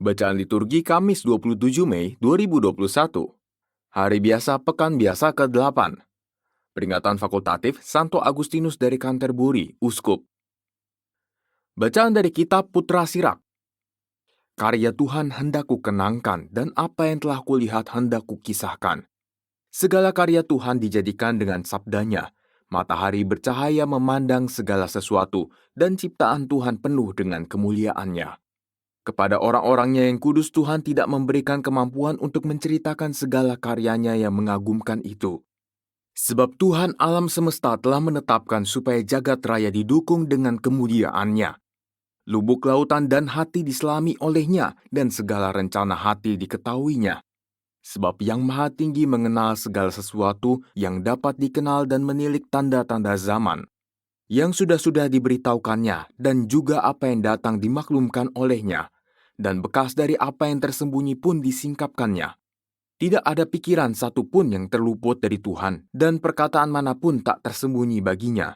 Bacaan liturgi Kamis 27 Mei 2021. Hari biasa Pekan Biasa ke-8. Peringatan fakultatif Santo Agustinus dari Canterbury, Uskup. Bacaan dari Kitab Putra Sirak. Karya Tuhan hendak kukenangkan dan apa yang telah kulihat hendak kukisahkan. Segala karya Tuhan dijadikan dengan sabdanya. Matahari bercahaya memandang segala sesuatu dan ciptaan Tuhan penuh dengan kemuliaannya. Kepada orang-orangnya yang kudus Tuhan tidak memberikan kemampuan untuk menceritakan segala karyanya yang mengagumkan itu. Sebab Tuhan alam semesta telah menetapkan supaya jagat raya didukung dengan kemuliaannya. Lubuk lautan dan hati diselami olehnya dan segala rencana hati diketahuinya. Sebab Yang Maha Tinggi mengenal segala sesuatu yang dapat dikenal dan menilik tanda-tanda zaman. Yang sudah-sudah diberitahukannya dan juga apa yang datang dimaklumkan olehnya. Dan bekas dari apa yang tersembunyi pun disingkapkannya. Tidak ada pikiran satupun yang terluput dari Tuhan, dan perkataan manapun tak tersembunyi baginya.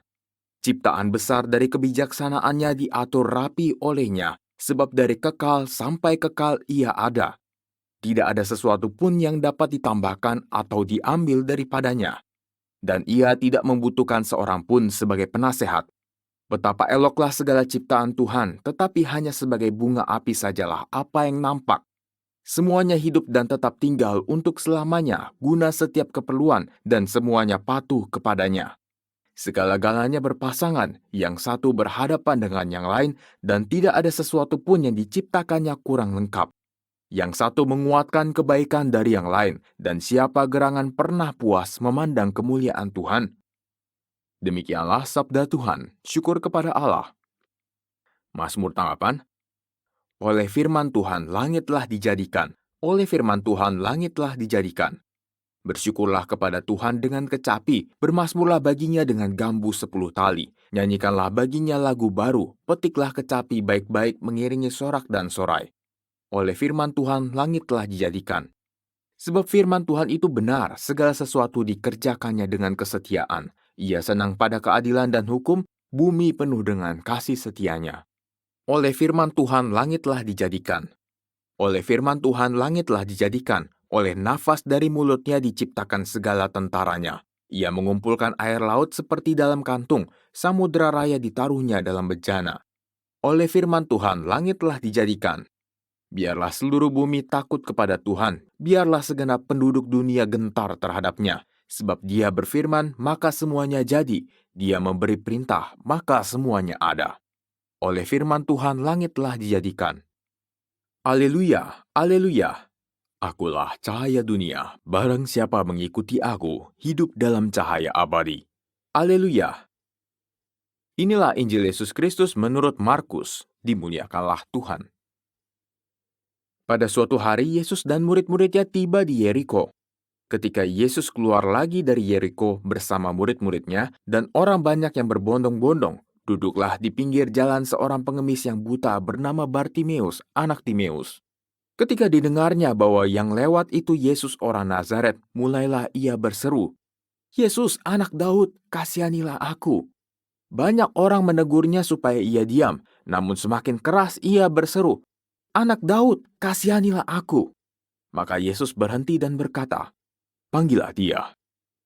Ciptaan besar dari kebijaksanaannya diatur rapi olehnya, sebab dari kekal sampai kekal ia ada. Tidak ada sesuatu pun yang dapat ditambahkan atau diambil daripadanya. Dan ia tidak membutuhkan seorang pun sebagai penasehat. Betapa eloklah segala ciptaan Tuhan, tetapi hanya sebagai bunga api sajalah apa yang nampak. Semuanya hidup dan tetap tinggal untuk selamanya, guna setiap keperluan, dan semuanya patuh kepadanya. Segala-galanya berpasangan, yang satu berhadapan dengan yang lain, dan tidak ada sesuatu pun yang diciptakannya kurang lengkap. Yang satu menguatkan kebaikan dari yang lain, dan siapa gerangan pernah puas memandang kemuliaan Tuhan? Demikianlah sabda Tuhan, syukur kepada Allah. Mazmur tanggapan. Oleh firman Tuhan langitlah dijadikan, oleh firman Tuhan langitlah dijadikan. Bersyukurlah kepada Tuhan dengan kecapi, bermazmurlah baginya dengan gambu 10 tali. Nyanyikanlah baginya lagu baru, petiklah kecapi baik-baik mengiringi sorak dan sorai. Oleh firman Tuhan langitlah dijadikan. Sebab firman Tuhan itu benar, segala sesuatu dikerjakannya dengan kesetiaan. Ia senang pada keadilan dan hukum, bumi penuh dengan kasih setianya. Oleh firman Tuhan langitlah dijadikan. Oleh firman Tuhan langitlah dijadikan. Oleh nafas dari mulutnya diciptakan segala tentaranya. Ia mengumpulkan air laut seperti dalam kantung, samudera raya ditaruhnya dalam bejana. Oleh firman Tuhan langitlah dijadikan. Biarlah seluruh bumi takut kepada Tuhan, biarlah segenap penduduk dunia gentar terhadapnya. Sebab Dia berfirman, maka semuanya jadi. Dia memberi perintah, maka semuanya ada. Oleh firman Tuhan langitlah dijadikan. Aleluya, aleluya. Akulah cahaya dunia, barang siapa mengikuti aku, hidup dalam cahaya abadi. Aleluya. Inilah Injil Yesus Kristus menurut Markus, dimuliakanlah Tuhan. Pada suatu hari, Yesus dan murid-muridnya tiba di Yeriko. Ketika Yesus keluar lagi dari Yeriko bersama murid-muridnya dan orang banyak yang berbondong-bondong, duduklah di pinggir jalan seorang pengemis yang buta bernama Bartimeus, anak Timeus. Ketika didengarnya bahwa yang lewat itu Yesus orang Nazaret, mulailah ia berseru, "Yesus, anak Daud, kasihanilah aku." Banyak orang menegurnya supaya ia diam, namun semakin keras ia berseru, "Anak Daud, kasihanilah aku." Maka Yesus berhenti dan berkata, "Panggillah dia."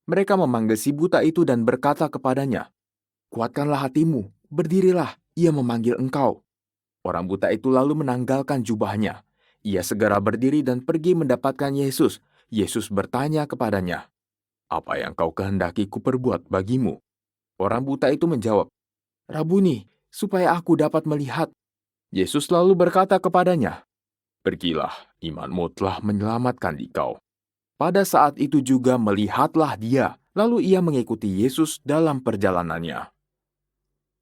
Mereka memanggil si buta itu dan berkata kepadanya, "Kuatkanlah hatimu, berdirilah, ia memanggil engkau." Orang buta itu lalu menanggalkan jubahnya. Ia segera berdiri dan pergi mendapatkan Yesus. Yesus bertanya kepadanya, "Apa yang kau kehendaki kuperbuat bagimu?" Orang buta itu menjawab, "Rabuni, supaya aku dapat melihat." Yesus lalu berkata kepadanya, "Pergilah, imanmu telah menyelamatkan dikau." Pada saat itu juga melihatlah dia, lalu ia mengikuti Yesus dalam perjalanannya.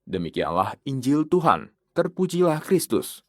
Demikianlah Injil Tuhan, terpujilah Kristus.